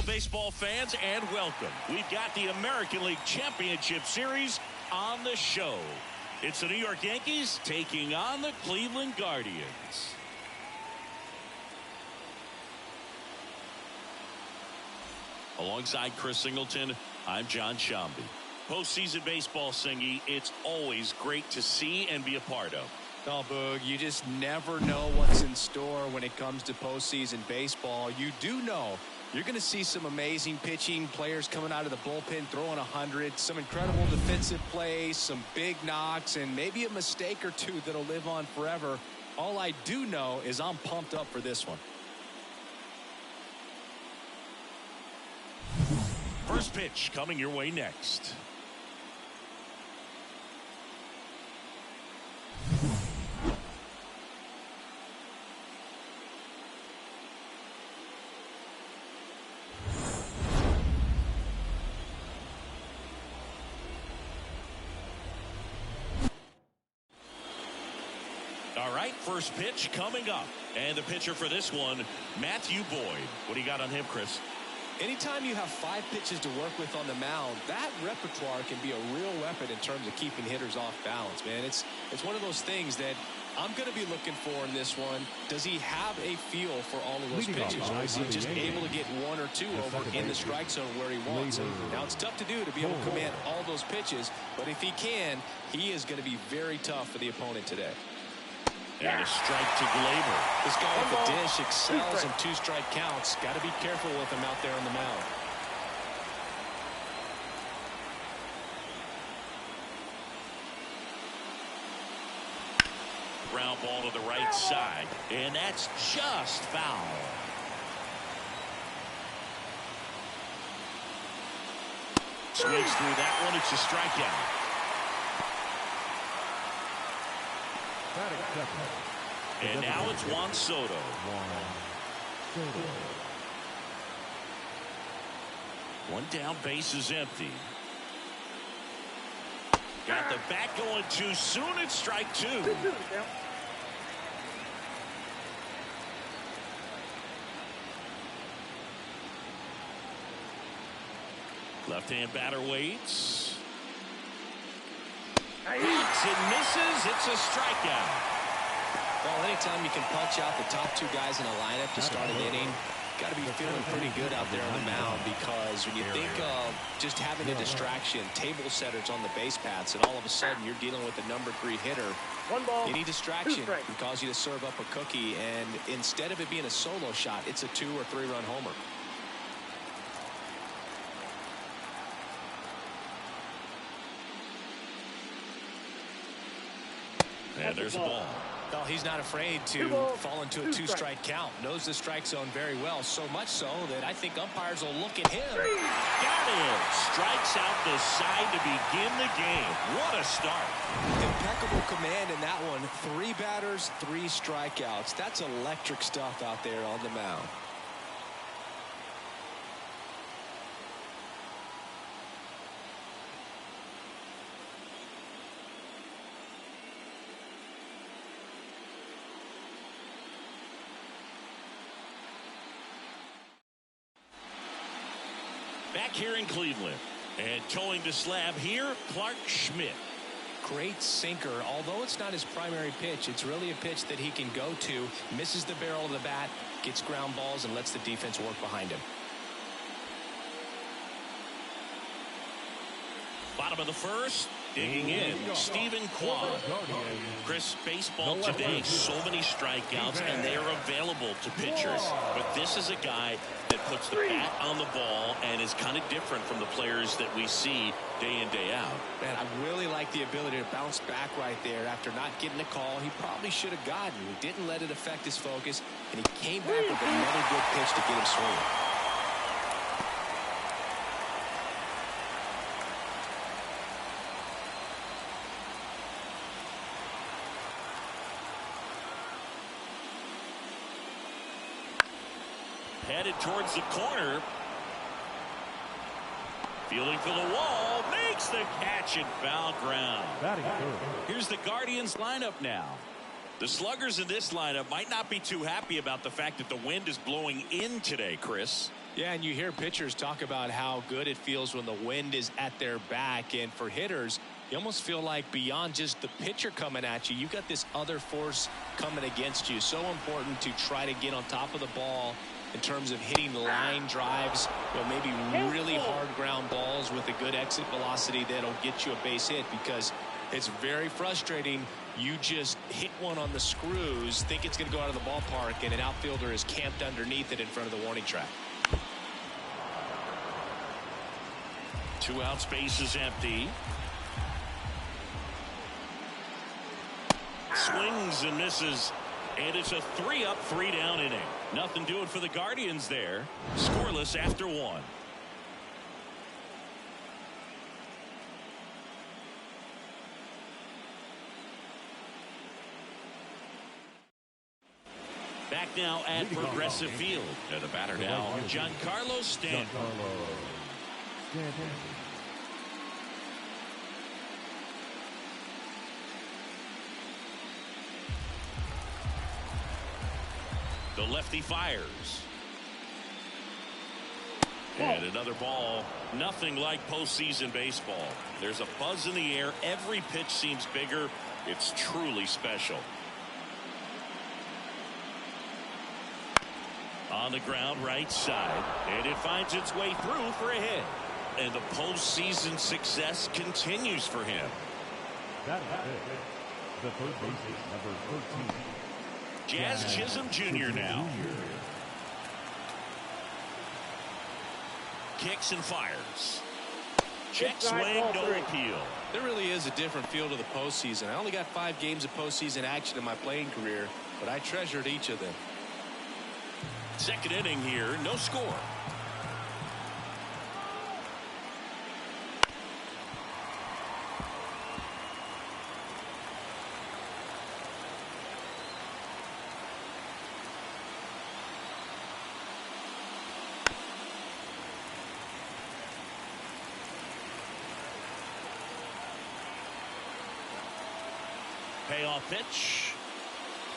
Baseball fans, and welcome. We've got the American League Championship Series on the show. It's the New York Yankees taking on the Cleveland Guardians. Alongside Chris Singleton, I'm John Shambi. Postseason baseball, Singy, it's always great to see and be a part of. Oh, Boog, you just never know what's in store when it comes to postseason baseball. You do know you're going to see some amazing pitching, players coming out of the bullpen throwing 100, some incredible defensive plays, some big knocks, and maybe a mistake or two that'll live on forever. All I do know is I'm pumped up for this one. First pitch coming your way next. All right, first pitch coming up. And the pitcher for this one, Matthew Boyd. What do you got on him, Chris? Anytime you have 5 pitches to work with on the mound, that repertoire can be a real weapon in terms of keeping hitters off balance, man. It's one of those things that I'm going to be looking for in this one. Does he have a feel for all of those pitches, or is he just able to get 1 or 2 over in the strike zone where he wants it? Now, it's tough to do to be able to command all those pitches, but if he can, he is going to be very tough for the opponent today. And a strike to Glaber. This guy with the dish excels in 2-strike counts. Got to be careful with him out there on the mound. Ground ball to the right side, and that's just foul. Swings through that one. It's a strikeout. And now it's Juan Soto. One down, base is empty. Got the bat going too soon. It's strike 2. Left-hand batter waits. Hits and misses. It's a strikeout. Well, anytime you can punch out the top 2 guys in a lineup to start an inning, got to be feeling pretty good out there on the mound, because when you think of just having a distraction, table setters on the base paths, and all of a sudden you're dealing with the number 3 hitter, any distraction can cause you to serve up a cookie, and instead of it being a solo shot, it's a 2 or 3 run homer. And there's a ball. Well, he's not afraid to fall into a 2-strike count. Knows the strike zone very well. So much so that I think umpires will look at him. Got him. Strikes out the side to begin the game. What a start. Impeccable command in that one. 3 batters, 3 strikeouts. That's electric stuff out there on the mound. Back here in Cleveland, and towing the slab here, Clark Schmidt. Great sinker. Although it's not his primary pitch, it's really a pitch that he can go to. Misses the barrel of the bat, gets ground balls, and lets the defense work behind him. Bottom of the first, digging in, Stephen Kwan. Chris, baseball today, so many strikeouts, and they are available to pitchers. But this is a guy that puts the bat on the ball and is kind of different from the players that we see day in, day out. Man, I really like the ability to bounce back right there after not getting a call he probably should have gotten. He didn't let it affect his focus, and he came back with another good pitch to get him swinging. Headed towards the corner. Fielding for the wall. Makes the catch in foul ground. Here's the Guardians lineup now. The sluggers in this lineup might not be too happy about the fact that the wind is blowing in today, Chris. Yeah, and you hear pitchers talk about how good it feels when the wind is at their back. And for hitters, you almost feel like beyond just the pitcher coming at you, you've got this other force coming against you. So important to try to get on top of the ball in terms of hitting line drives, maybe really hard ground balls with a good exit velocity that'll get you a base hit, because it's very frustrating. You just hit one on the screws, think it's going to go out of the ballpark, and an outfielder is camped underneath it in front of the warning track. 2 outs, base is empty. Swings and misses, and it's a 3-up, 3-down inning. Nothing doing for the Guardians there. Scoreless after 1. Back now at Progressive Field. And the batter now, Giancarlo Stanton. The lefty fires. And another ball. Nothing like postseason baseball. There's a buzz in the air. Every pitch seems bigger. It's truly special. On the ground, right side. And it finds its way through for a hit. And the postseason success continues for him. That is it. The third baseman, number 13. Jazz Chisholm Jr. now. Kicks and fires. Check swing, no appeal. There really is a different feel to the postseason. I only got 5 games of postseason action in my playing career, but I treasured each of them. Second inning here, no score. Payoff pitch.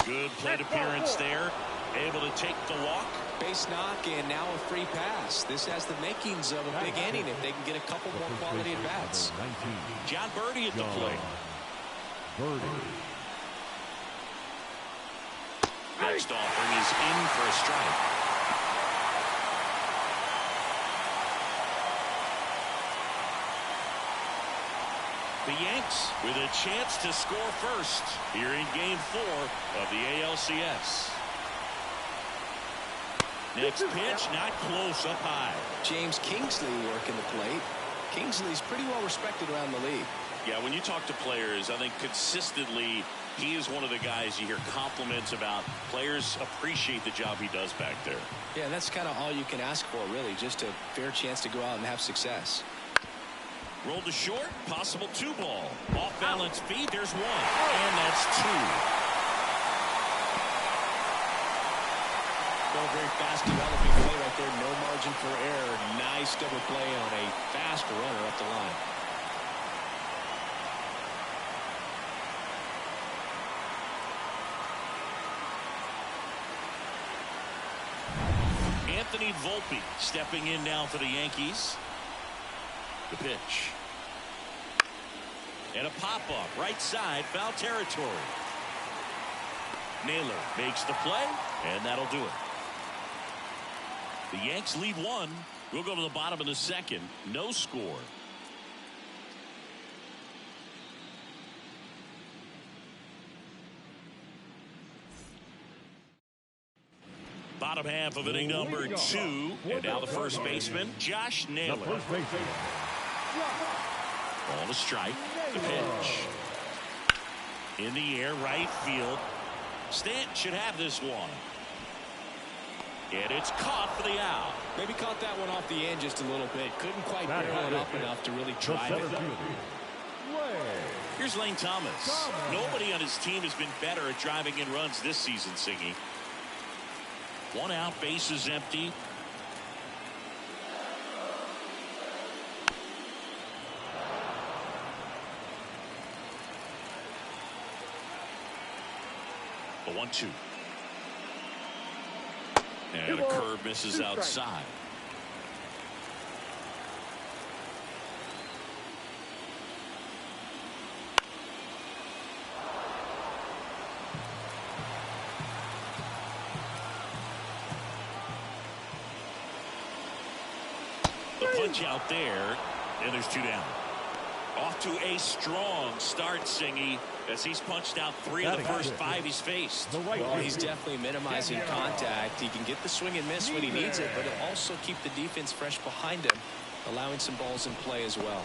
Good plate appearance there. Able to take the walk. Base knock, and now a free pass. This has the makings of a big inning if they can get a couple more quality at bats. John Birdie at the plate. Next offering is in for a strike. The Yanks with a chance to score first here in Game 4 of the ALCS. Next pitch, not close, up high. James Kingsley working the plate. Kingsley's pretty well respected around the league. Yeah, when you talk to players, I think consistently he is one of the guys you hear compliments about. Players appreciate the job he does back there. Yeah, that's kind of all you can ask for, really, just a fair chance to go out and have success. Rolled to short, possible 2-ball. Off balance feed, there's 1, and that's 2. Going very fast developing play right there. No margin for error. Nice double play on a fast runner up the line. Anthony Volpe stepping in now for the Yankees. The pitch. And a pop-up right side, foul territory. Naylor makes the play, and that'll do it. The Yanks lead 1. We'll go to the bottom of the second. No score. Bottom half of inning number 2. And now the first baseman, Josh Naylor. Ball to strike. The pitch. In the air, right field. Stanton should have this one. And it's caught for the out. Maybe caught that one off the end just a little bit. Couldn't quite barrel it up enough to really drive it. Here's Lane Thomas. Nobody on his team has been better at driving in runs this season, Siggy. One out, bases empty. The 1-2. And a curve misses outside. The punch out there, and there's 2 down. Off to a strong start, Singy, as he's punched out 3 of the first 5 he's faced. Well, he's definitely minimizing contact. He can get the swing and miss when he needs it, but it'll also keep the defense fresh behind him, allowing some balls in play as well.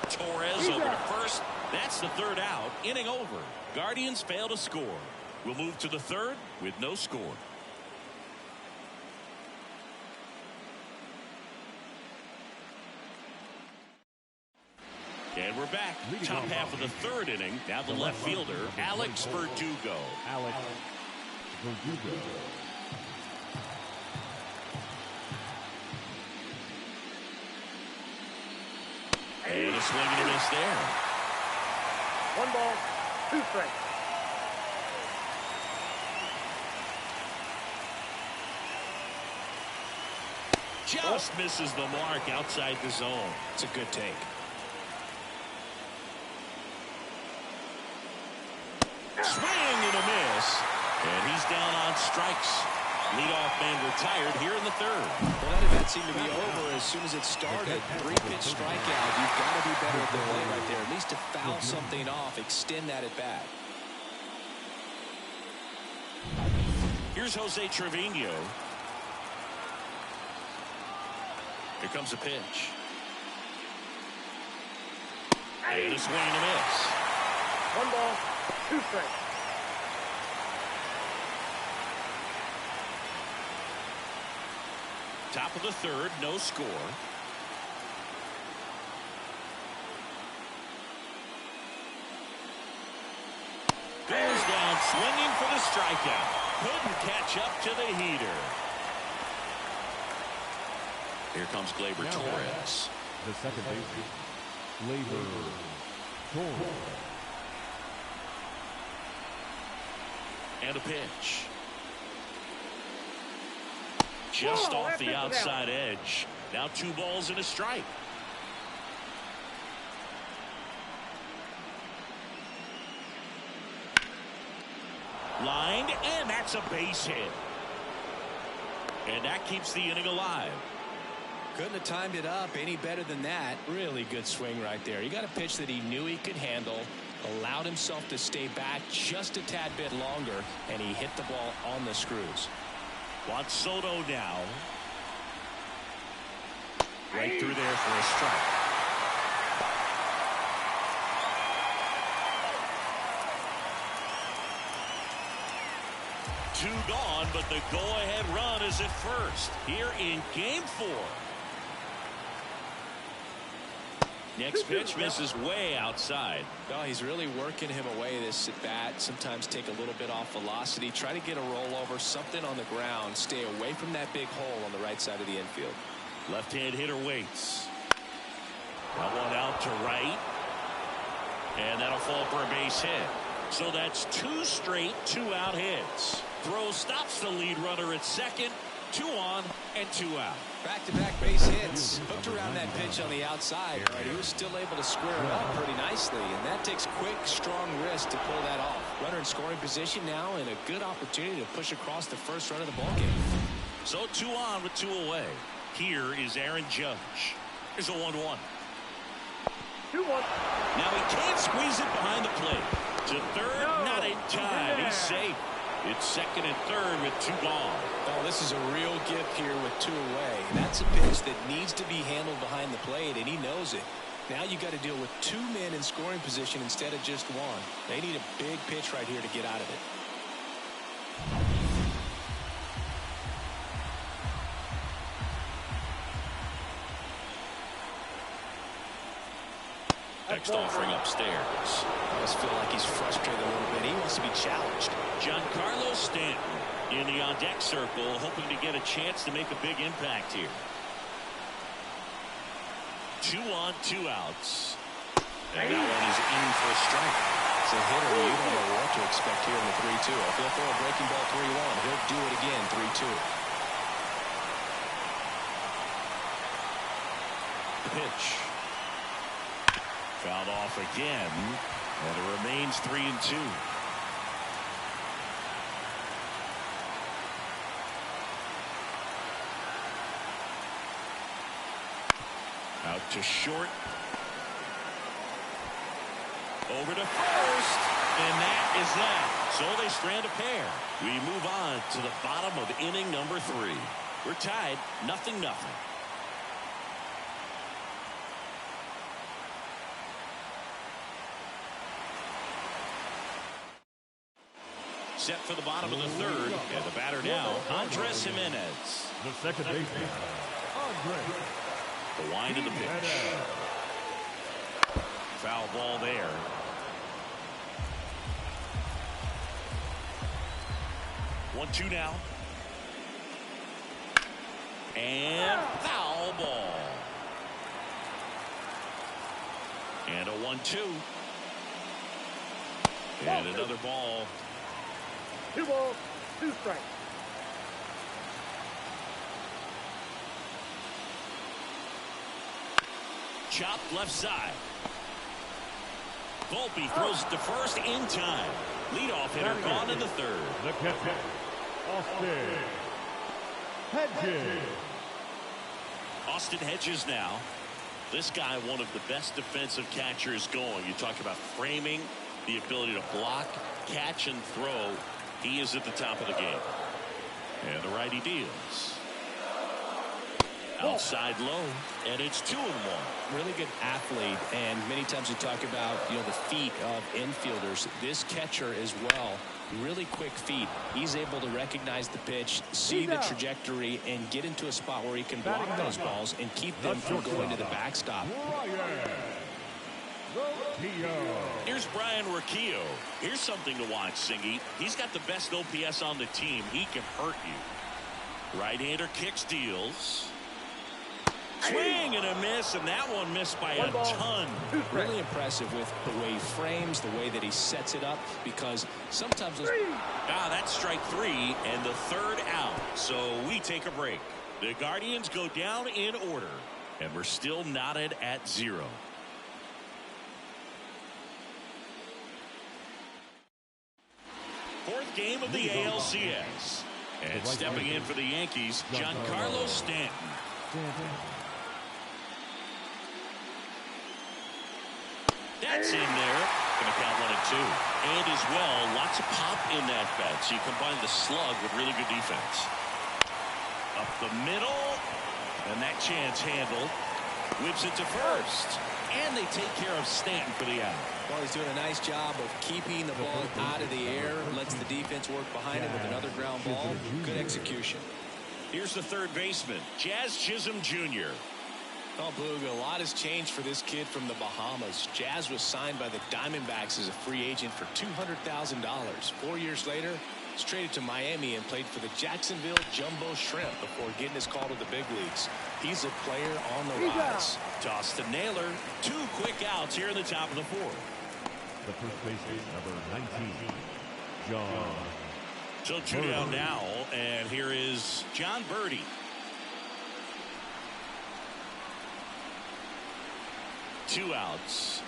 Torres over to first. That's the 3rd out. Inning over. Guardians fail to score. We'll move to the 3rd with no score. And we're back. Top half of the 3rd inning. Now the left fielder, Alex Verdugo. Alex Verdugo. And a swing and a miss there. 1 ball, 2 strikes. Just misses the mark outside the zone. It's a good take. Swing and a miss. And he's down on strikes. Leadoff man retired here in the 3rd. Well, that event seemed to be over as soon as it started. 3-pitch strikeout. You've got to be better at the plate right there. At least to foul something off, extend that at bat. Here's Jose Trevino. Here comes a pitch. And a swing and a miss. 1 ball, 2 strikes. Top of the 3rd, no score. Goes down swinging for the strikeout. Couldn't catch up to the heater. Here comes Gleyber Torres. The second baseman, Gleyber Torres. And a pitch. Just off the outside edge. Now 2 balls and a strike. Lined, and that's a base hit. And that keeps the inning alive. Couldn't have timed it up any better than that. Really good swing right there. He got a pitch that he knew he could handle, allowed himself to stay back just a tad bit longer, and he hit the ball on the screws. Juan Soto now. Right through there for a strike. Two gone, but the go-ahead run is at first here in Game 4. Next pitch misses way outside. Well, he's really working him away this at bat. Sometimes take a little bit off velocity. Try to get a rollover, something on the ground. Stay away from that big hole on the right side of the infield. Left-hand hitter waits. That one out to right. And that'll fall for a base hit. So that's 2 straight 2-out hits. Throw stops the lead runner at second. 2 on and 2 out. Back-to-back base hits. Hooked around that pitch on the outside, but he was still able to square it up pretty nicely, and that takes quick, strong wrist to pull that off. Runner in scoring position now, and a good opportunity to push across the first run of the ballgame. So 2 on with 2 away. Here is Aaron Judge. Here's a 1-1. 2-1. Now he can't squeeze it behind the plate. To third, not in time. He's safe. It's second and third with 2 gone. Oh, this is a real gift here with 2 away. That's a pitch that needs to be handled behind the plate, and he knows it. Now you got to deal with 2 men in scoring position instead of just 1. They need a big pitch right here to get out of it. Next offering upstairs. must feel like he's frustrated a little bit. He wants to be challenged. Giancarlo Stanton in the on-deck circle, hoping to get a chance to make a big impact here. 2 on, 2 outs. And that one is in for a strike. It's a hitter. You don't know what to expect here in the 3-2. If he'll throw a breaking ball 3-1, he'll do it again 3-2. Pitch. Fouled off again. And it remains 3-2. Out to short. Over to first. And that is that. So they strand a pair. We move on to the bottom of inning number 3. We're tied 0-0. Set for the bottom of the 3rd. And the batter now, Andres Jimenez. The second baseman, Andres. The wind of the pitch. Foul ball there. One, 2 now. And foul ball. And a 1-2. And another ball. 2 balls, 2 strikes. Chopped left side. Volpe throws it to first in time. Leadoff hitter gone in the 3rd. The catcher, Austin Hedges. Austin Hedges now. This guy, one of the best defensive catchers going. You talk about framing, the ability to block, catch, and throw. He is at the top of the game. And the righty deals. Outside low, and it's 2-1. Really good athlete, and many times we talk about, the feet of infielders. This catcher as well, really quick feet. He's able to recognize the pitch, see the trajectory, and get into a spot where he can block those balls and keep them from going to the backstop. Here's Brian Rocchio. Here's something to watch, Singy. He's got the best OPS on the team. He can hurt you. Right-hander kicks, deals. Swing and a miss, and that one missed by a ton. Really impressive with the way he frames, the way that he sets it up, because sometimes those... That's strike 3 and the 3rd out. So we take a break. The Guardians go down in order, and we're still knotted at 0. Fourth game of the ALCS. And stepping in for the Yankees, Giancarlo Stanton. That's in there. Going to count 1-2. And as well, lots of pop in that bat. So you combine the slug with really good defense. Up the middle. And that chance handled. Whips it to first. And they take care of Stanton for the out. Well, he's doing a nice job of keeping the ball out of the air. Lets the defense work behind him with another ground ball. Good execution. Here's the 3rd baseman, Jazz Chisholm Jr. Oh, Boog, a lot has changed for this kid from the Bahamas. Jazz was signed by the Diamondbacks as a free agent for $200,000. 4 years later, he's traded to Miami and played for the Jacksonville Jumbo Shrimp before getting his call to the big leagues. He's a player on the rise. Toss to Naylor. 2 quick outs here in the top of the 4th. The first baseman, number 19, John. So 2 down now, and here is John Birdie. Two outs.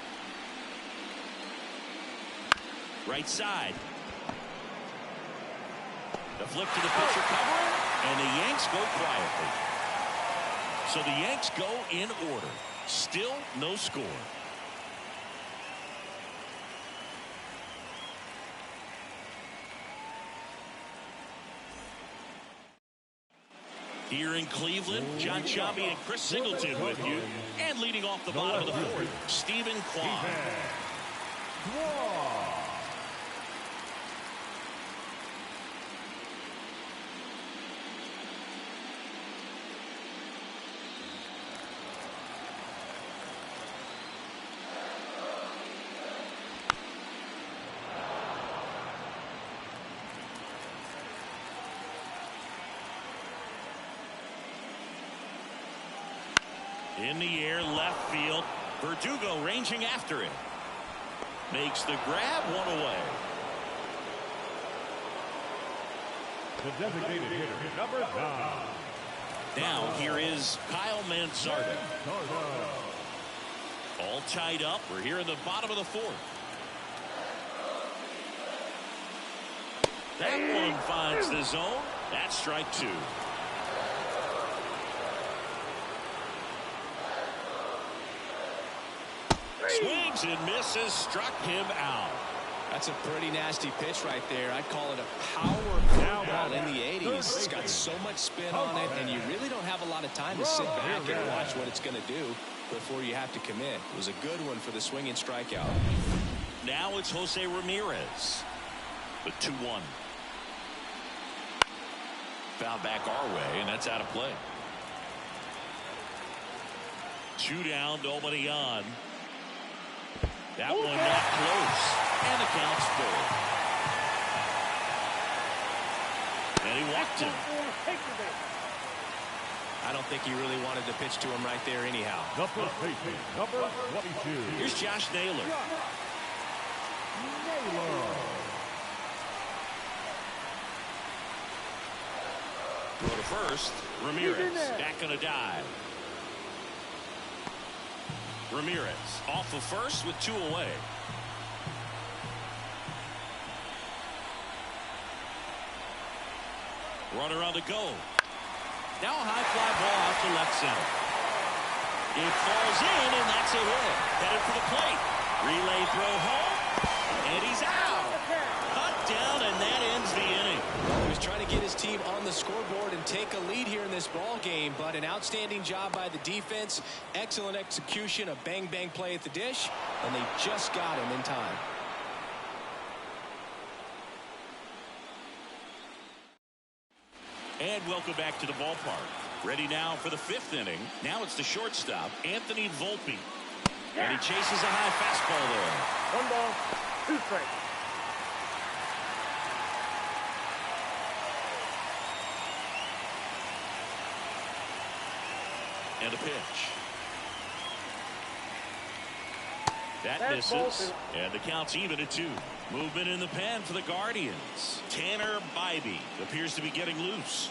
Right side. The flip to the pitcher covering, and the Yanks go quietly. So the Yanks go in order. Still no score. Here in Cleveland, John Shabby and Chris Singleton with you. And leading off the bottom of the 4th, Stephen Kwan. In the air, left field. Verdugo ranging after it. Makes the grab, one away. The designated hitter, number 9. Now here is Kyle Mansardo. All tied up. We're here in the bottom of the 4th. That one finds the zone. That's strike 2. Swings and misses. Struck him out. That's a pretty nasty pitch right there. I'd call it a power curveball in the 80s. It's got so much spin on it, and you really don't have a lot of time to sit back and watch what it's going to do before you have to commit. It was a good one for the swinging strikeout. Now it's Jose Ramirez. The 2-1. Foul back our way, and that's out of play. 2 down, nobody on. That one not close. And the count's full. And he walked him. I don't think he really wanted to pitch to him right there anyhow. The first baseman, number 22. Here's Josh Naylor. Go to first. Ramirez back on a dive. Ramirez off of first with 2 away. Runner on the go. Now a high fly ball out to left center. It falls in, and that's a hit. Headed for the plate. Relay throw home, and he's out. Cut down, and that ends the inning. He was trying to get his team on the scoreboard and take a lead here in this ball game, but an outstanding job by the defense. Excellent execution, a bang-bang play at the dish, and they just got him in time. And welcome back to the ballpark. Ready now for the 5th inning. Now it's the shortstop, Anthony Volpe. And he chases a high fastball there. 1 ball, 2 strikes. And a pitch. That misses. And the count's even at 2. Movement in the pen for the Guardians. Tanner Bybee appears to be getting loose.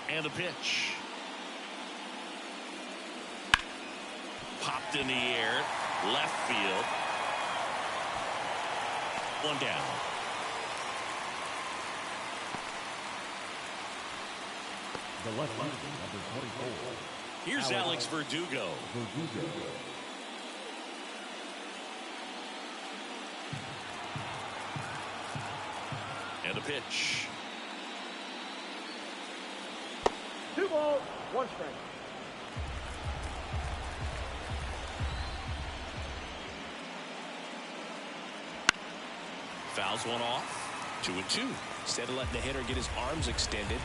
And the pitch. Popped in the air. Left field. 1 down. The left fielder, number 24. Here's Alex Verdugo. And a pitch. 2 balls, 1 strike. Fouls one off. 2-2. Instead of letting the hitter get his arms extended,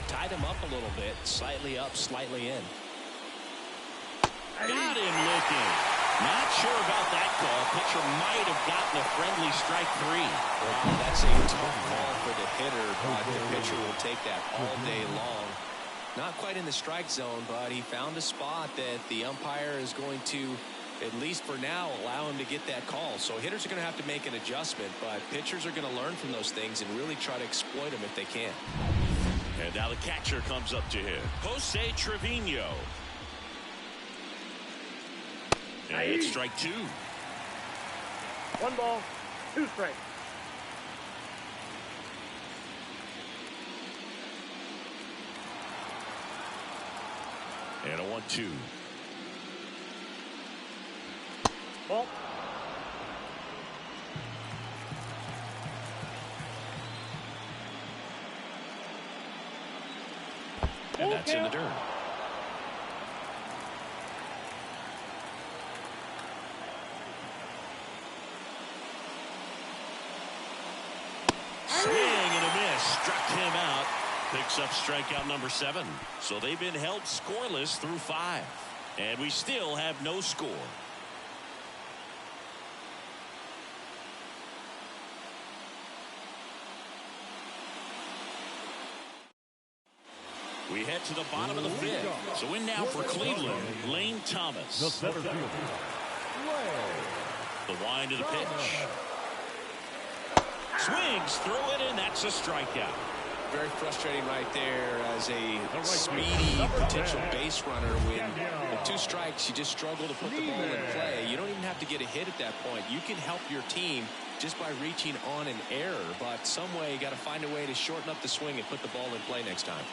tied him up a little bit, slightly up, slightly in. Got him looking. Not sure about that call. Pitcher might have gotten a friendly strike 3. Wow, that's a tough call for the hitter, but the pitcher will take that all day long. Not quite in the strike zone, but he found a spot that the umpire is going to, at least for now, allow him to get that call. So hitters are going to have to make an adjustment, but pitchers are going to learn from those things and really try to exploit them if they can. And now the catcher comes up to him. Jose Trevino. And it's strike 2. 1 ball, 2 strikes. And a 1-2. Ball. And that's in the dirt. Swing and a miss. Struck him out. Picks up strikeout number 7. So they've been held scoreless through 5. And we still have no score. We head to the bottom of the fifth. So in now for Cleveland, Lane Thomas. The center fielder, The wind of the pitch. Swings through it, and that's a strikeout. Very frustrating right there as a speedy potential base runner. When with 2 strikes, you just struggle to put the ball in play. You don't even have to get a hit at that point. You can help your team just by reaching on an error. But some way, you got to find a way to shorten up the swing and put the ball in play next time.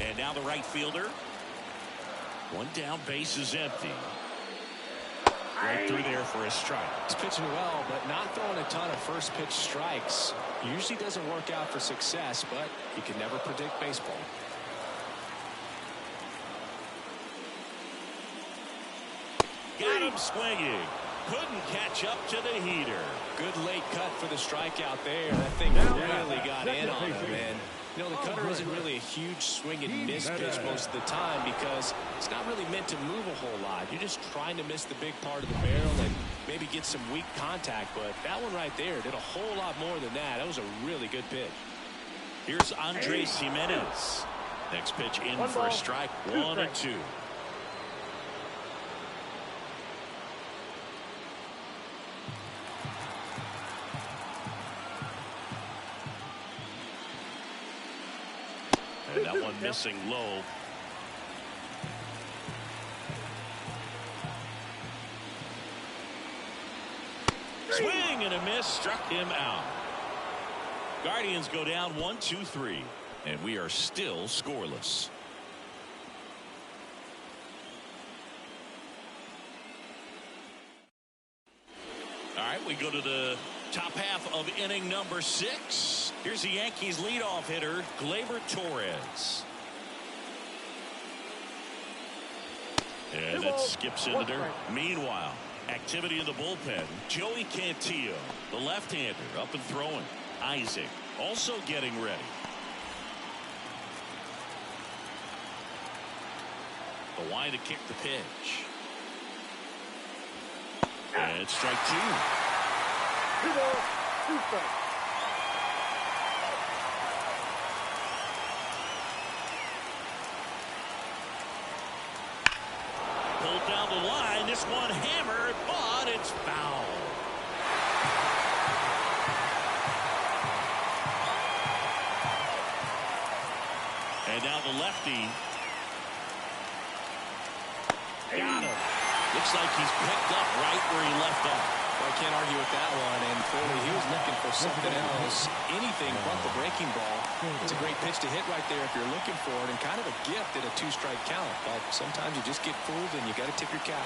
And now the right fielder. One down, base is empty. Right through there for a strike. He's pitching well, but not throwing a ton of first pitch strikes. Usually doesn't work out for success, but you can never predict baseball. Got him swinging. Couldn't catch up to the heater. Good late cut for the strikeout there. That thing really got in on him, and you know, the cutter isn't really a huge swing and miss pitch most of the time because it's not really meant to move a whole lot. You're just trying to miss the big part of the barrel and maybe get some weak contact. But that one right there did a whole lot more than that. That was a really good pitch. Here's Andres Jimenez. Next pitch in for a strike. 1-2. And that one missing low. Swing and a miss, struck him out. Guardians go down 1-2-3, and we are still scoreless. All right, we go to the top half of inning number 6. Here's the Yankees leadoff hitter, Gleyber Torres. And it skips into dirt. Meanwhile, activity in the bullpen. Joey Cantillo, the left-hander, up and throwing. Isaac also getting ready. The wind to kick the pitch. And strike 2. 2 balls, 2 strikes. Pulled down the line. This one hammered, but it's foul. And now the lefty. Got him. Looks like he's picked up right where he left off. Well, I can't argue with that one. And clearly he was looking for something else. Anything but the breaking ball. It's a great pitch to hit right there if you're looking for it. And kind of a gift at a 2-strike count. But sometimes you just get fooled and you got to tip your cap.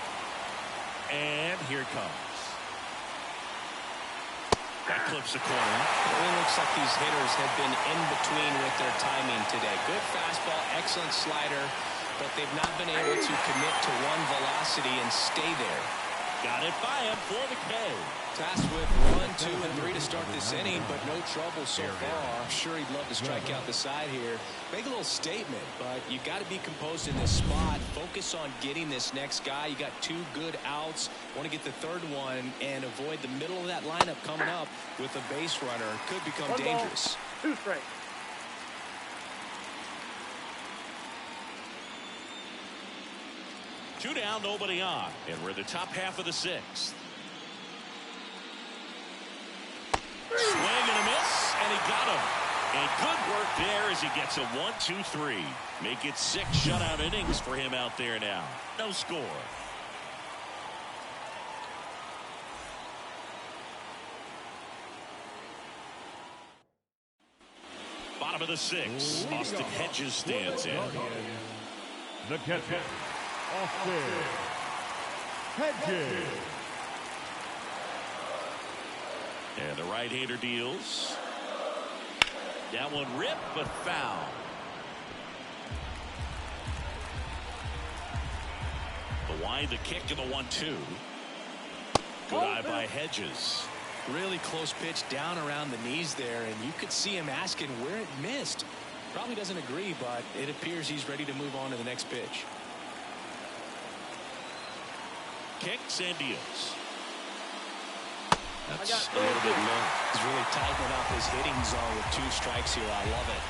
And here it comes. That clips the corner. It really looks like these hitters have been in between with their timing today. Good fastball, excellent slider, but they've not been able to commit to one velocity and stay there. Got it by him for the K. Tasked with 1, 2, and 3 to start this inning, but no trouble so far. I'm sure he'd love to strike out the side here. Make a little statement, but you got to be composed in this spot. Focus on getting this next guy. You got 2 good outs. Want to get the third one and avoid the middle of that lineup coming up with a base runner. Could become 1 dangerous. ball, 2 strikes. Two down, nobody on. And we're the top half of the 6th. Swing and a miss, and he got him. And good work there as he gets a 1-2-3. Make it 6 shutout innings for him out there now. No score. Bottom of the 6th. Austin Hedges stands in. the catcher, Austin Hedges. And the right-hander deals. That one ripped, but foul. The wind, the kick, and the 1-2. Good eye by Hedges. Really close pitch down around the knees there, and you could see him asking where it missed. Probably doesn't agree, but it appears he's ready to move on to the next pitch. Kicks and deals. That's a little bit low. He's really tightening up his hitting zone with 2 strikes here. I love it.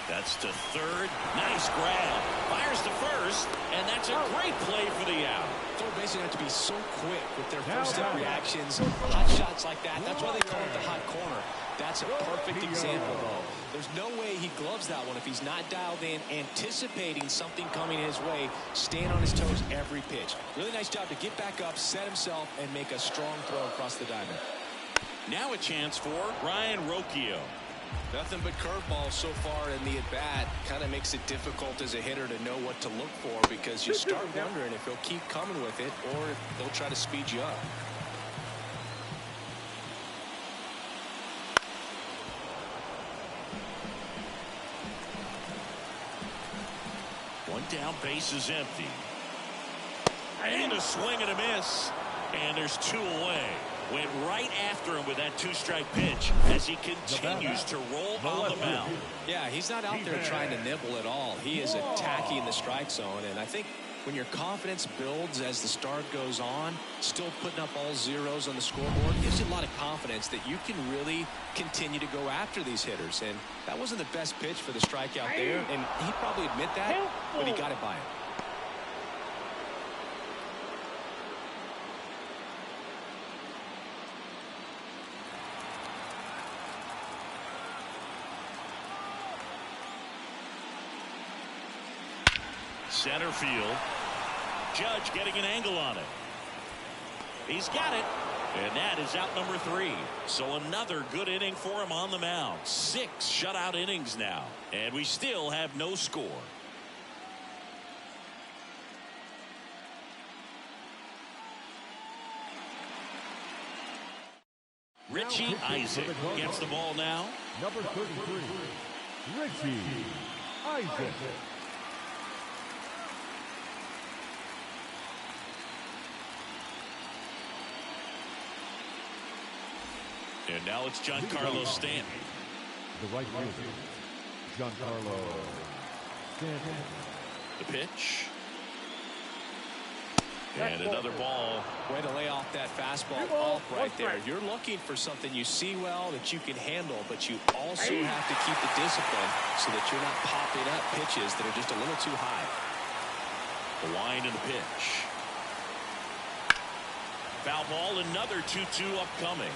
That's to third. Nice grab. Fires to first, and that's a great play for the out. Third basemen have to be so quick with their first-step reactions. Hot shots like that. That's why they call it the hot corner. That's a perfect example, though. There's no way he gloves that one if he's not dialed in, anticipating something coming his way, staying on his toes every pitch. Really nice job to get back up, set himself, and make a strong throw across the diamond. Now a chance for Ryan Rocchio. Nothing but curveballs so far in the at-bat. Kind of makes it difficult as a hitter to know what to look for because you start wondering if he'll keep coming with it or if he'll try to speed you up. One down, base is empty. And a swing and a miss. And there's 2 away. Went right after him with that 2-strike pitch as he continues to roll on the mound. Yeah, he's not out there trying to nibble at all. He is attacking the strike zone, and I think when your confidence builds as the start goes on, still putting up all zeros on the scoreboard gives you a lot of confidence that you can really continue to go after these hitters. And that wasn't the best pitch for the strikeout there, and he'd probably admit that, but he got it by him. Center field. Judge getting an angle on it. He's got it. And that is out number 3. So another good inning for him on the mound. 6 shutout innings now. And we still have no score. Richie Isaac gets the ball now. Number 33, Richie Isaac. And now it's Giancarlo Stanton. The right fielder, Giancarlo Stanton. The pitch. And another ball. Way to lay off that fastball off right there. You're looking for something you see well that you can handle, but you also have to keep the discipline so that you're not popping up pitches that are just a little too high. The line and the pitch. Foul ball, another 2-2 upcoming.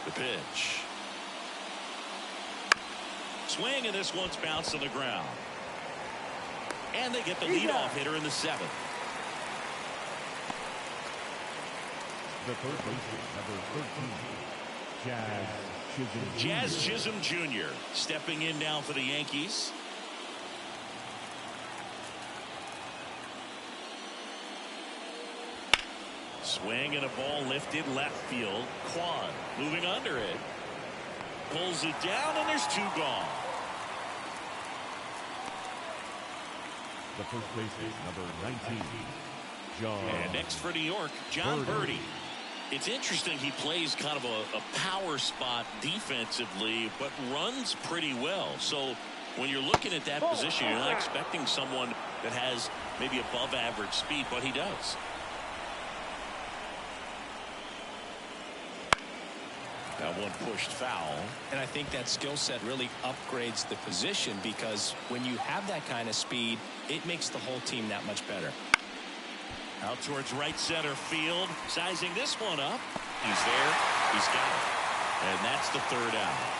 The pitch. Swing, and this one's bounced on the ground. And they get the leadoff hitter in the 7th. The third baseman, number 13, Jazz Chisholm Jr. stepping in now for the Yankees. Swing and a ball lifted left field. Kwan moving under it. Pulls it down, and there's 2 gone. The first baseman, number 19, John. And next for New York, John Birdie. It's interesting he plays kind of a power spot defensively, but runs pretty well. So when you're looking at that position, you're not expecting someone that has maybe above average speed, but he does. That one pushed foul. And I think that skill set really upgrades the position because when you have that kind of speed, it makes the whole team that much better. Out towards right center field. Sizing this one up. He's there. He's got it. And that's the 3rd out.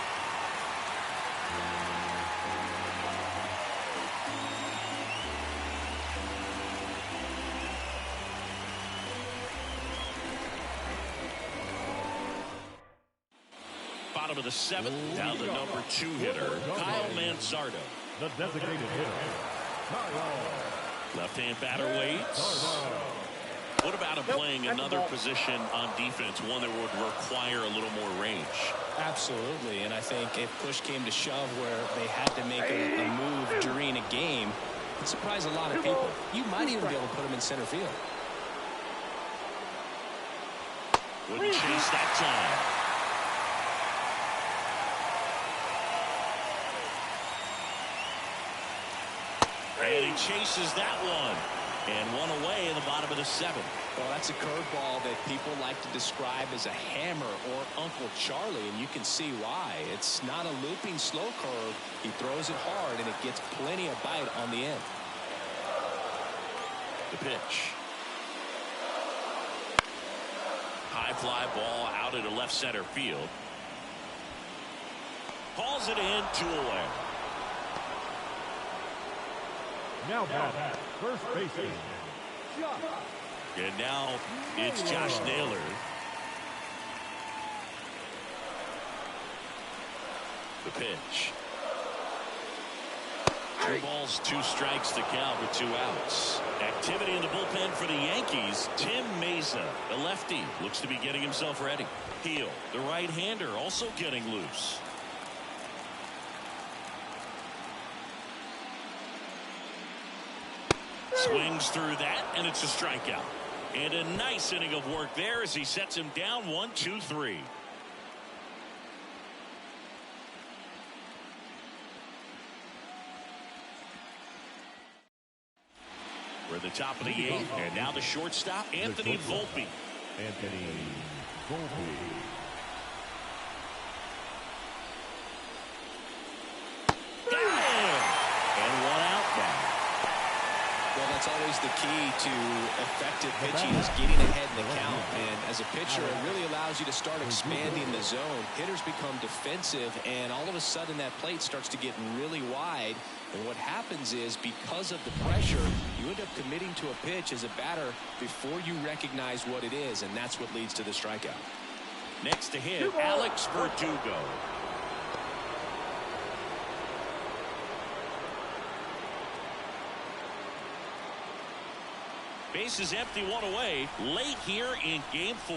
Bottom of the 7th, down the number 2 hitter, Kyle Manzardo. The designated hitter, Kyle. Left-hand batter waits. What about him playing another position on defense, one that would require a little more range? Absolutely, and I think if push came to shove where they had to make a move during a game, it surprised a lot of people. You might even be able to put him in center field. Wouldn't chase that time. And he chases that one. And one away in the bottom of the 7th. Well, that's a curveball that people like to describe as a hammer or Uncle Charlie, and you can see why. It's not a looping slow curve. He throws it hard, and it gets plenty of bite on the end. The pitch. High fly ball out into left center field. Hauls it in, 2 away. Now back, first baseman. And now it's Josh Naylor. The pitch. 2 balls, 2 strikes to count with 2 outs. Activity in the bullpen for the Yankees. Tim Mesa, the lefty, looks to be getting himself ready. Heel, the right-hander, also getting loose. Swings through that, and it's a strikeout. And a nice inning of work there as he sets him down 1-2-3. We're at the top of the 8th, and now the shortstop, Anthony Volpe. Anthony Volpe. Got him! And 1 out now. Well, that's always the key to effective pitching is getting ahead in the count. And as a pitcher, it really allows you to start expanding the zone. Hitters become defensive, and all of a sudden that plate starts to get really wide. And what happens is, because of the pressure, you end up committing to a pitch as a batter before you recognize what it is, and that's what leads to the strikeout. Next to him, Alex Verdugo. Base is empty, 1 away, late here in game 4.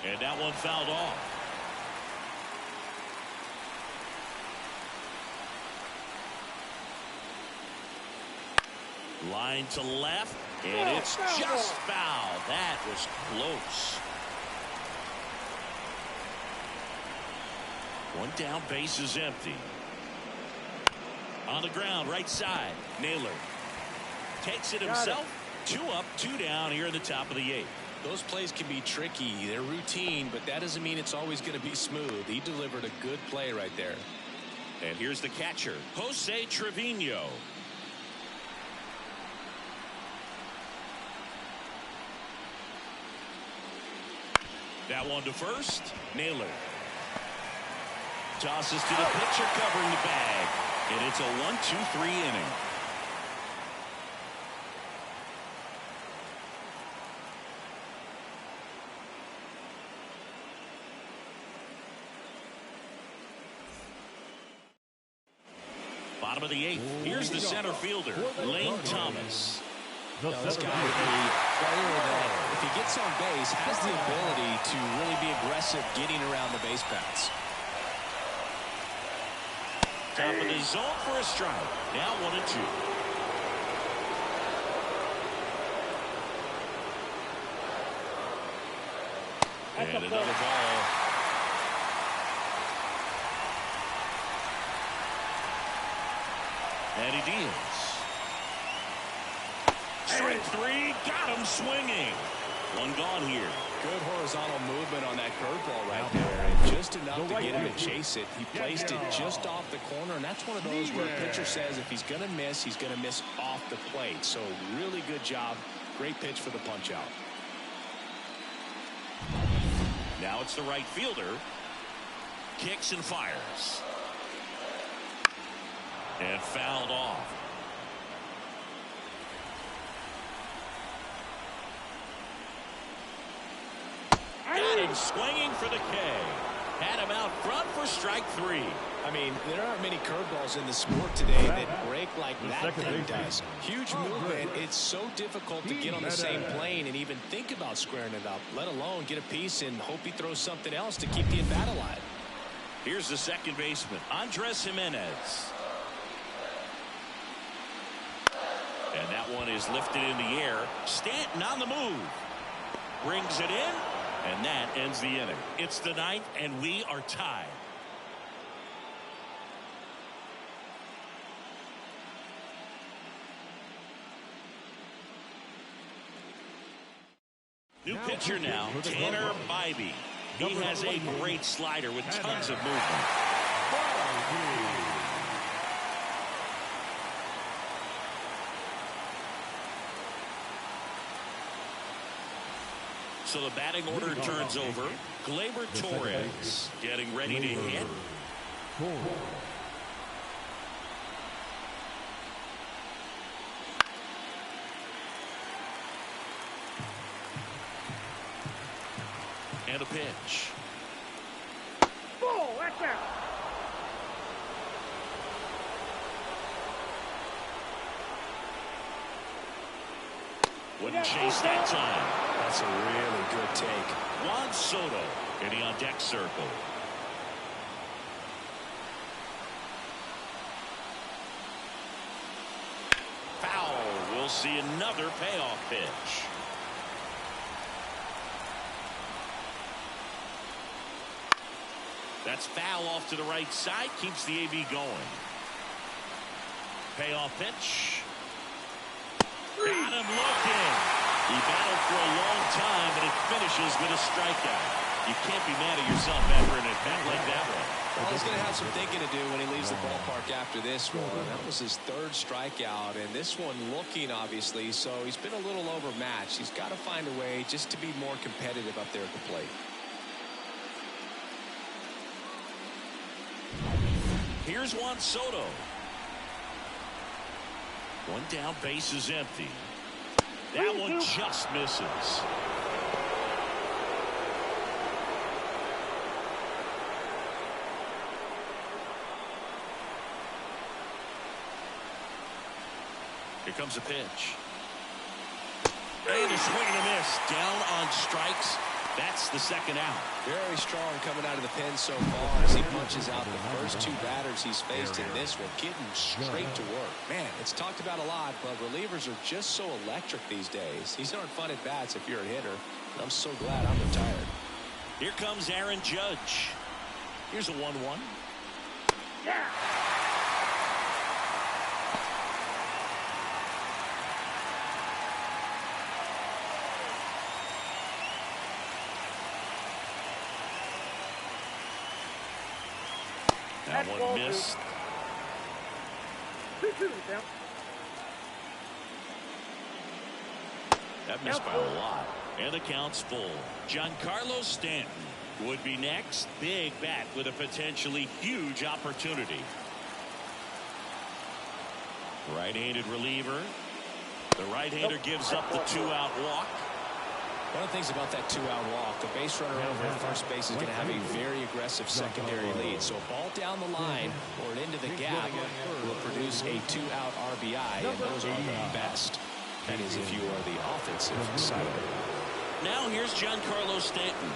And that one fouled off. Line to left, and it's just foul. That was close. 1 down, base is empty. On the ground, right side, Naylor. Takes it himself. 2 up, 2 down here in the top of the 8th. Those plays can be tricky. They're routine, but that doesn't mean it's always going to be smooth. He delivered a good play right there. And here's the catcher, Jose Trevino. That one to first. Naylor. Tosses to the pitcher covering the bag. And it's a 1-2-3 inning. Bottom of the 8th. Here's the center fielder, Lane Thomas. This guy would be a player that, if he gets on base, has the ability to really be aggressive getting around the base paths. Top of the zone for a strike. Now 1-2. And another ball. And he deals. Strike 3, got him swinging. 1 gone here. Good horizontal movement on that curveball right there, and just enough to get him to chase it. He placed it just off the corner, and that's one of those where a pitcher says if he's going to miss, he's going to miss off the plate. So really good job. Great pitch for the punch out. Now it's the right fielder. Kicks and fires. And fouled off. Got him swinging for the K. Had him out front for strike 3. I mean, there aren't many curveballs in the sport today that break like that thing does. Huge movement. It's so difficult to get on the same plane and even think about squaring it up, let alone get a piece and hope he throws something else to keep the at-bat alive. Here's the second baseman, Andres Jimenez. And that one is lifted in the air. Stanton on the move. Brings it in, and that ends the inning. It's the 9th, and we are tied. New pitcher now, Tanner Bybee. He has a great slider with tons of movement. So the batting order turns over. Gleyber Torres getting ready to hit. And a pitch. Ball, that's out. Wouldn't chase that time. That's a really good take. Juan Soto getting on deck circle. Foul. We'll see another payoff pitch. That's foul off to the right side. Keeps the AB going. Payoff pitch. Got him looking. He battled for a long time, but it finishes with a strikeout. You can't be mad at yourself after an at-bat like that one. Well, he's going to have some thinking to do when he leaves the ballpark after this one. That was his third strikeout, and this one looking, obviously, so he's been a little overmatched. He's got to find a way just to be more competitive up there at the plate. Here's Juan Soto. One down, base is empty. That one just misses. Here comes a pitch. And a swing and a miss. Down on strikes. That's the second out. Very strong coming out of the pen so far as he punches out the first two batters he's faced in this one, getting straight to work. Man, it's talked about a lot, but relievers are just so electric these days. These aren't fun at bats if you're a hitter, and I'm so glad I'm retired. Here comes Aaron Judge. Here's a 1-1. Yeah. That one missed. 2-2 now. That missed by a lot. And the count's full. Giancarlo Stanton would be next. Big bat with a potentially huge opportunity. Right-handed reliever. The right-hander gives up the two-out walk. One of the things about that two-out walk, the base runner over at first base is going to have a very aggressive secondary lead. So a ball down the line or into the gap will produce a two-out RBI, and those are the best. That is if you are the offensive side of it. Now here's Giancarlo Stanton.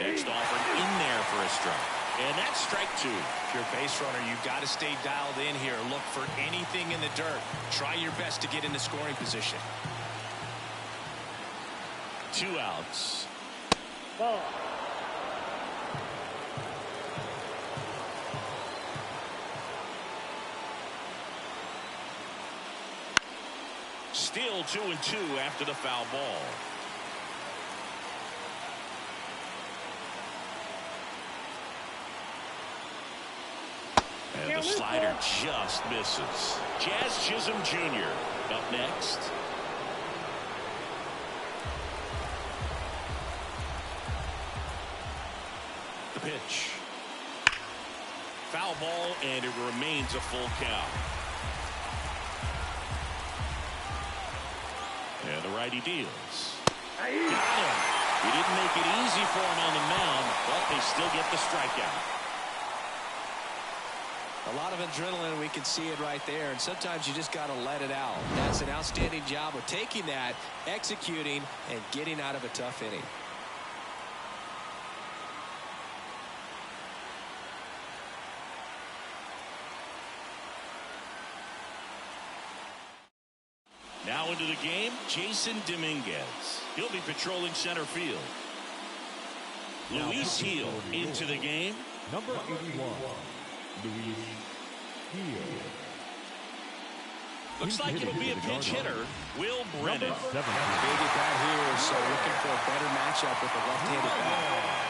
Next offer in there for a strike. And that's strike two. If you're a base runner, you've got to stay dialed in here. Look for anything in the dirt. Try your best to get into scoring position. 2 outs. Ball. Still 2-2 after the foul ball. And the slider just misses. Jazz Chisholm Jr. up next. The pitch. Foul ball, and it remains a full count. And the righty deals. Got him. He didn't make it easy for him on the mound, but they still get the strikeout. A lot of adrenaline, we can see it right there, and sometimes you just got to let it out. That's an outstanding job of taking that, executing, and getting out of a tough inning. Now into the game, Jason Dominguez. He'll be patrolling center field. Luis Gil into the game. Number 81, Luis Gil. Looks like it'll be a pinch hitter, Will Brennan. Big at bat here, so looking for a better matchup with a left-handed bat.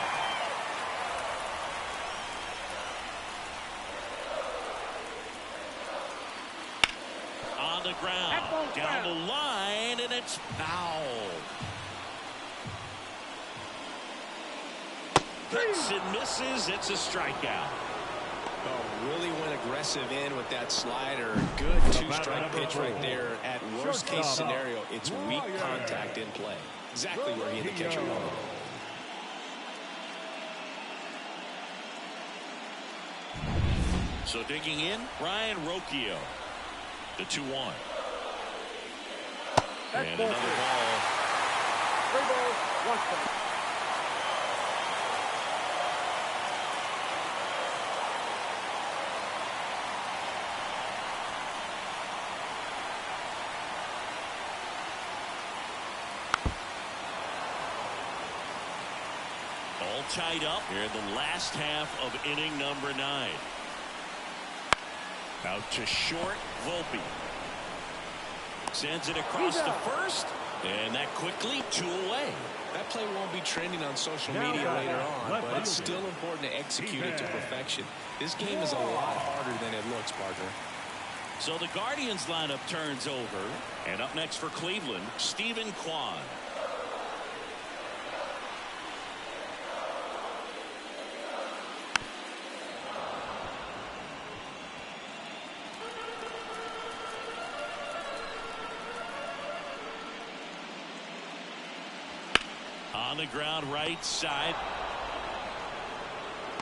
On the ground, down the line, and it's foul. Hits and misses. It's a strikeout. Oh, really went aggressive in with that slider. Good two-strike pitch right there. At worst-case scenario, it's weak contact in play. Exactly where he and the catcher wanted. So digging in, Ryan Rocchio. The 2-1. And another ball. 3 balls, 1 strike. All tied up here in the last half of inning number 9. Out to short, Volpe. Sends it across the first, and that quickly 2 away. That play won't be trending on social media later on, but it's still important to execute it to perfection. This game is a lot harder than it looks, partner. So the Guardians lineup turns over, and up next for Cleveland, Stephen Kwan. On the ground, right side.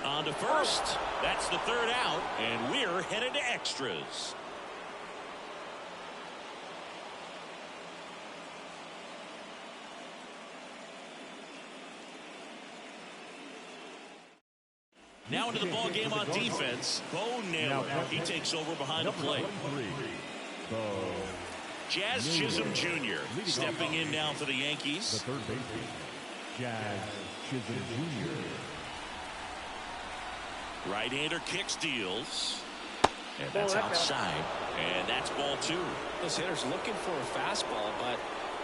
On to first. That's the 3rd out, and we're headed to extras. Now into the ball game on defense, Bo Naylor. He takes over behind the plate. Jazz Chisholm Jr. stepping in now for the Yankees. The third baseman, Jazz Chisholm Jr. Right-hander kicks, deals. And that's outside. And that's ball 2. This hitter's looking for a fastball, but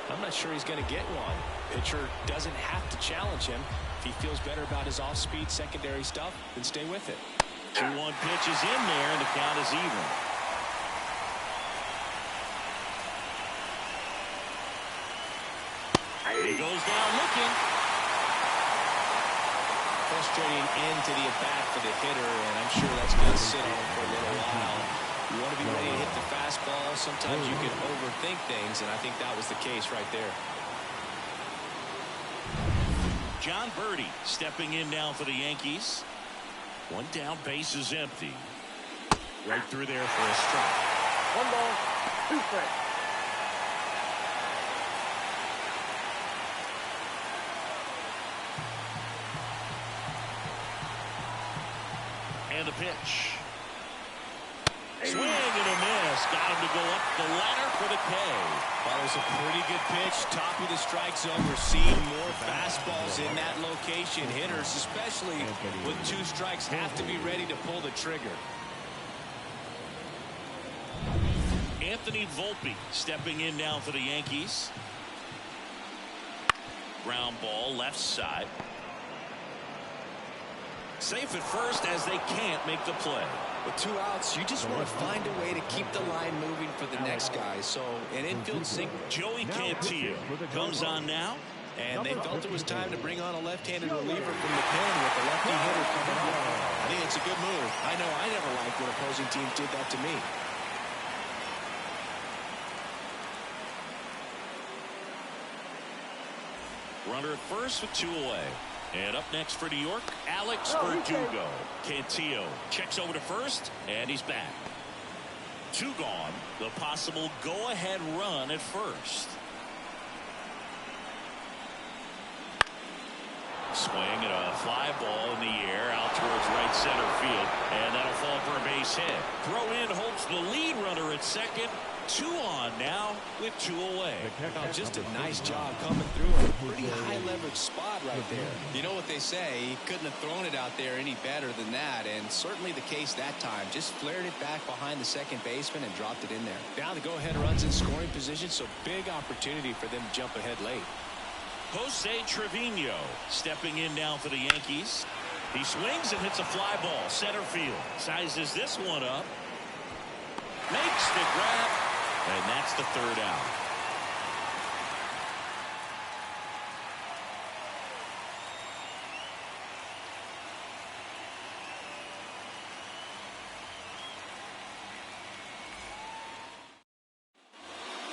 I'm not sure he's going to get one. Pitcher doesn't have to challenge him. If he feels better about his off-speed secondary stuff, then stay with it. 2-1 pitch is in there, and the count is even. He goes down looking. Frustrating end to the at-bat for the hitter, and I'm sure that's going to sit on him for a little while. You want to be ready to hit the fastball. Sometimes you can overthink things, and I think that was the case right there. John Birdie stepping in now for the Yankees. 1 down, base is empty. Right through there for a strike. 1 ball, 2 strikes. And the pitch. Swing and a miss. Got him to go up the ladder for the K. That was a pretty good pitch. Top of the strike zone. We're seeing more fastballs in that location. Hitters, especially with 2 strikes, have to be ready to pull the trigger. Anthony Volpe stepping in now for the Yankees. Ground ball left side. Safe at first as they can't make the play. With 2 outs, you just want to find a way to keep the line moving for the next guy. So an infield single. Joey Cantillo comes on now. And they felt it was time to bring on a left-handed reliever from the pen with the lefty hitter coming up. I think it's a good move. I know I never liked when opposing teams did that to me. Runner at first with 2 away. And up next for New York, Alex Verdugo. Cantillo checks over to first, and he's back. 2 gone. The possible go-ahead run at first. Swing and a fly ball in the air out towards right center field, and that'll fall for a base hit. Throw in holds the lead runner at second. 2 on now with 2 away. Oh, just a nice job coming through in a pretty high leverage spot right there. You know what they say, he couldn't have thrown it out there any better than that, and certainly the case that time. Just flared it back behind the second baseman and dropped it in there. Now the go-ahead runs in scoring position, so big opportunity for them to jump ahead late. Jose Trevino stepping in now for the Yankees. He swings and hits a fly ball center field. Sizes this one up. Makes the grab. And that's the 3rd out.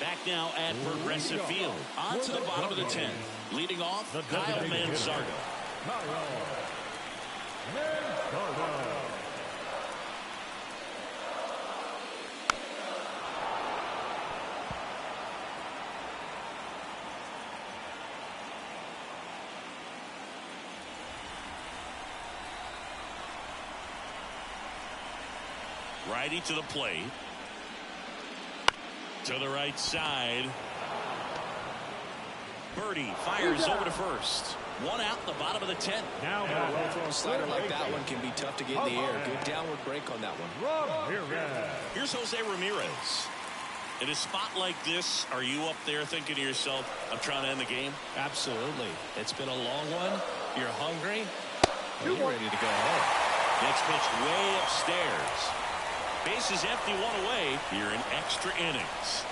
Back now at Progressive Field. On to the bottom of the 10th. Leading off, Kyle Manzardo. Righty to the plate. To the right side. Birdie fires over to first. 1 out, the bottom of the 10th. Now, a well-thrown slider like that one can be tough to get in the air. Good downward break on that one. Here's Jose Ramirez. In a spot like this, are you up there thinking to yourself, I'm trying to end the game? Absolutely. It's been a long one. You're hungry. You're ready to go home. Next pitch way upstairs. Bases empty, 1 away here in extra innings.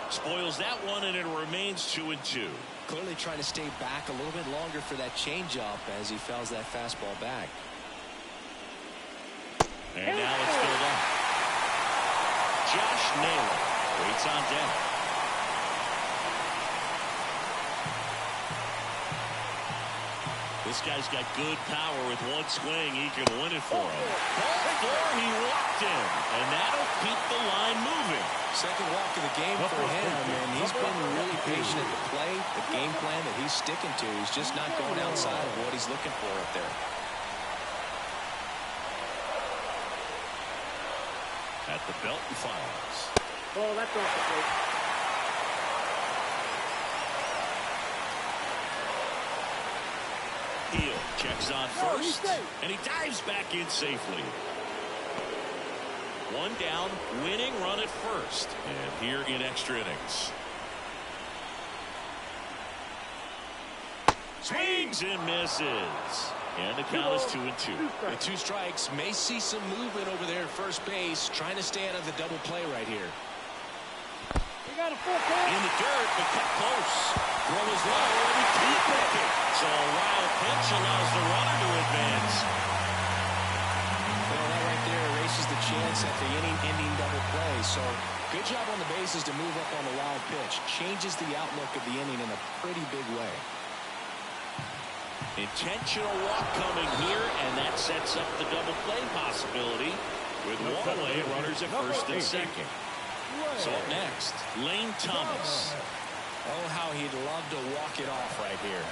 Spoils that one, and it remains 2-2. Clearly trying to stay back a little bit longer for that changeup as he fouls that fastball back. And now it's filled up. Josh Naylor waits on deck. This guy's got good power. With 1 swing, he can win it for him. Ball 4, he walked in, and that'll keep the line moving. Second walk of the game for him, and he's been really patient at the play. The game plan that he's sticking to, he's just not going outside of what he's looking for up there. At the belt and fires. Oh, that's off the plate. Heel checks on first, and he dives back in safely. 1 down, winning run at first, and here in extra innings. Swings and misses, and the count is 2-2. With 2 strikes, may see some movement over there at first base, trying to stay out of the double play right here. You got a full count. In the dirt, but cut close. Throw is low, and he can't make it. So a wild pitch allows the runner to advance. Well, that right there erases the chance at the inning-ending double play. So good job on the bases to move up on the wild pitch. Changes the outlook of the inning in a pretty big way. Intentional walk coming here, and that sets up the double play possibility with 1 away, runners at first and second. So up next, Lane Thomas. Oh, how he'd love to walk it off right here.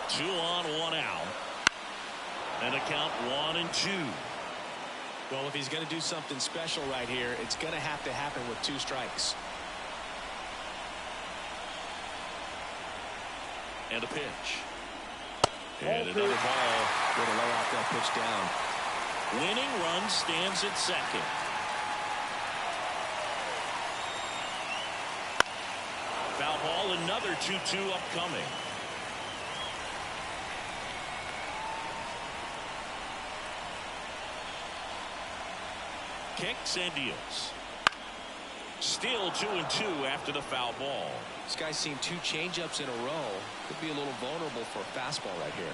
Two on, 1 out. And a count 1-2. Well, if he's going to do something special right here, it's going to have to happen with 2 strikes. And a pitch. And another ball. Going to lay off that pitch down. Winning run stands at second. Foul ball, another 2-2 upcoming. Kicks and deals. Still 2-2 after the foul ball. This guy's seen 2 changeups in a row. Could be a little vulnerable for a fastball right here.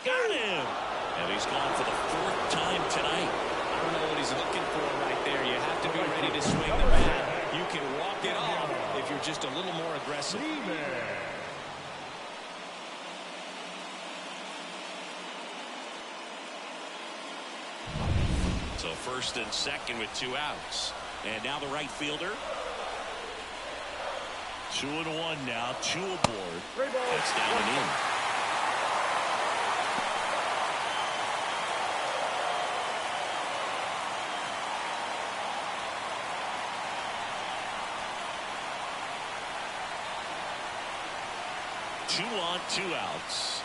Got him! And he's gone for the 4th time tonight. I don't know what he's looking for right there. You have to be ready to swing the bat. You can walk it off if you're just a little more aggressive. So first and second with 2 outs. And now the right fielder. 2-1 now, 2 aboard. That's down and in. Two on, 2 outs.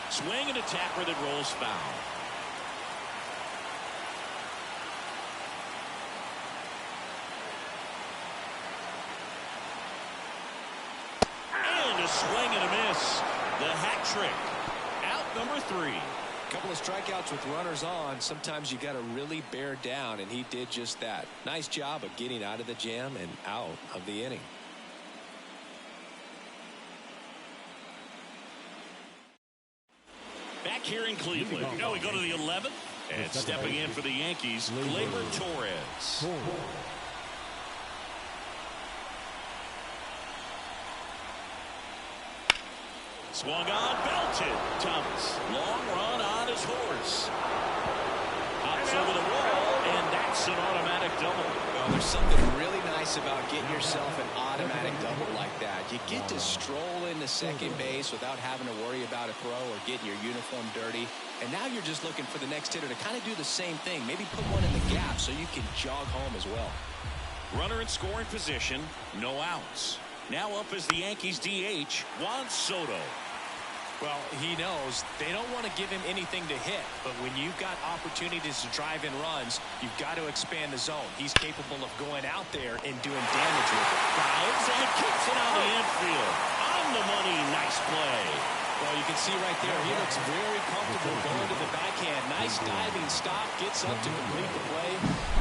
Swing and a tapper that rolls foul. And a swing and a miss. The hat trick. Out number 3. A couple of strikeouts with runners on. Sometimes you got to really bear down, and he did just that. Nice job of getting out of the jam and out of the inning. Back here in Cleveland. Now we go to the 11th. And stepping in for the Yankees, Gleyber Torres. Swung on, belted. Thomas. Long run on his horse. Hops over the wall, and that's an automatic double. Well, there's something really nice about getting yourself an automatic double like that. You get to stroll into second base without having to worry about a throw or getting your uniform dirty. And now you're just looking for the next hitter to kind of do the same thing. Maybe put one in the gap so you can jog home as well. Runner in scoring position, no outs. Now up is the Yankees DH, Juan Soto. Well, he knows they don't want to give him anything to hit, but when you've got opportunities to drive in runs, you've got to expand the zone. He's capable of going out there and doing damage with it. Dives and kicks it out the infield. On the money, nice play. Well, you can see right there, he looks very comfortable going to the backhand. Nice diving stop, gets up to complete the play.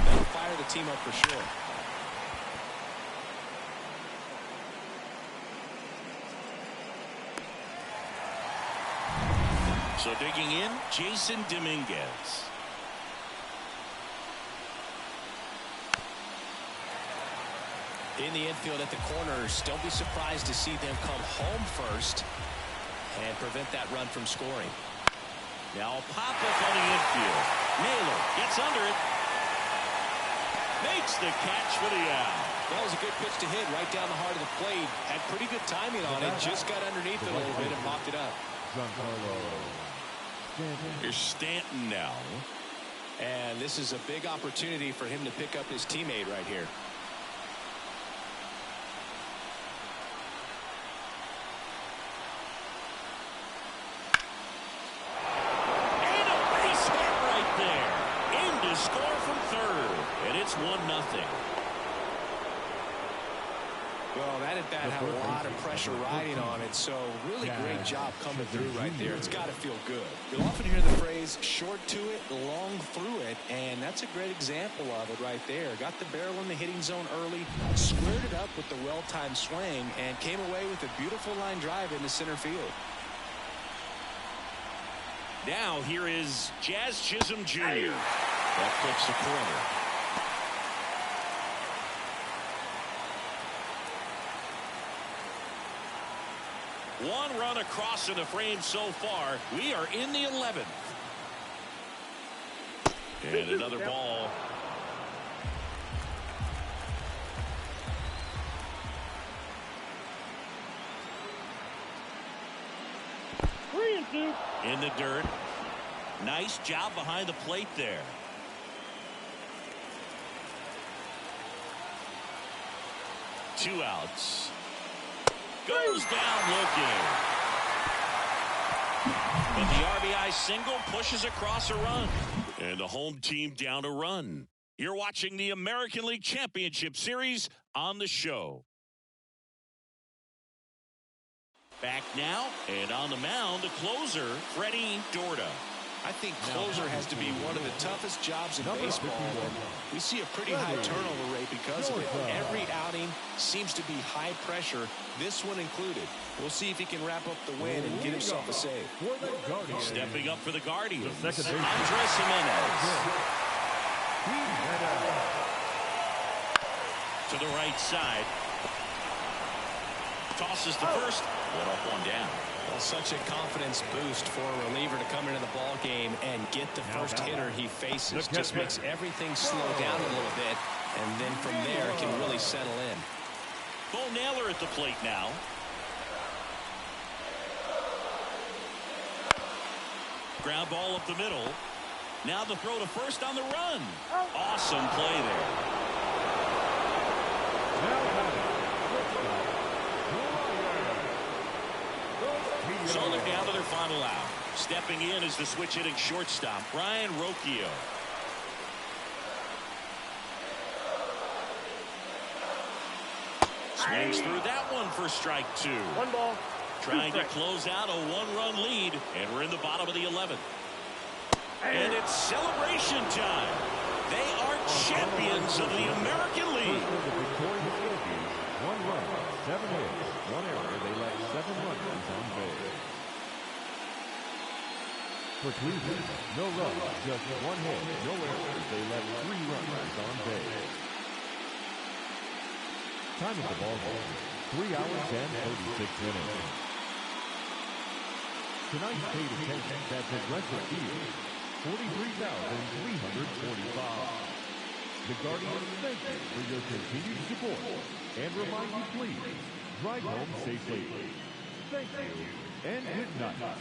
That'll fire the team up for sure. So digging in, Jason Dominguez. In the infield at the corners, don't be surprised to see them come home first and prevent that run from scoring. Now pop up on the infield. Naylor gets under it. Makes the catch for the out. That was a good pitch to hit right down the heart of the plate. Had pretty good timing on it. Just got underneath it a little bit and popped it up. Here's Stanton now. And this is a big opportunity for him to pick up his teammate right here. And a base hit right there. In to score from third. And it's 1-0. Well, that at bat had a lot of pressure riding on it, so really great job coming through right there. It's got to feel good. You'll often hear the phrase short to it, long through it, and that's a great example of it right there. Got the barrel in the hitting zone early, squared it up with the well-timed swing, and came away with a beautiful line drive into center field. Now here is Jazz Chisholm Jr. That flips the corner. One run across in the frame so far. We are in the 11th. And another ball. Three and two. In the dirt. Nice job behind the plate there. Two outs. Goes down looking. But the RBI single pushes across a run. And the home team down a run. You're watching the American League Championship Series on the show. Back now, and on the mound, the closer, Freddie Dorda. I think closer has to be one of the toughest jobs in baseball. We see a pretty high turnover rate because of it. Every outing seems to be high pressure, this one included. We'll see if he can wrap up the win and get himself a save. Stepping up for the Guardians, Andres Jimenez. To the right side. tosses to first. One up, one down. Well, such a confidence boost for a reliever to come into the ball game and get the first hitter he faces. Just makes everything slow down a little bit, and then from there it can really settle in. Bo Naylor at the plate now. Ground ball up the middle. Now the throw to first on the run. Awesome play there. So they're down to their final out. Stepping in is the switch hitting shortstop, Brian Rocchio. Swings through that one for strike 2. 1 ball. Trying to close out a 1-run lead, and we're in the bottom of the 11th. And it's celebration time. They are champions of the American League. The victorious Yankees, 1 run, 7 hits, 1 error. They let 7 runners on base. For Cleveland, no runs, just 1 hit, no errors. They let 3 runners on base. Time of the ball game, 3 hours and 36 minutes. Tonight's paid attendance at Progressive Field, 43,345. The Guardians thank you for your continued support and remind you please drive home safely. Thank you and good night.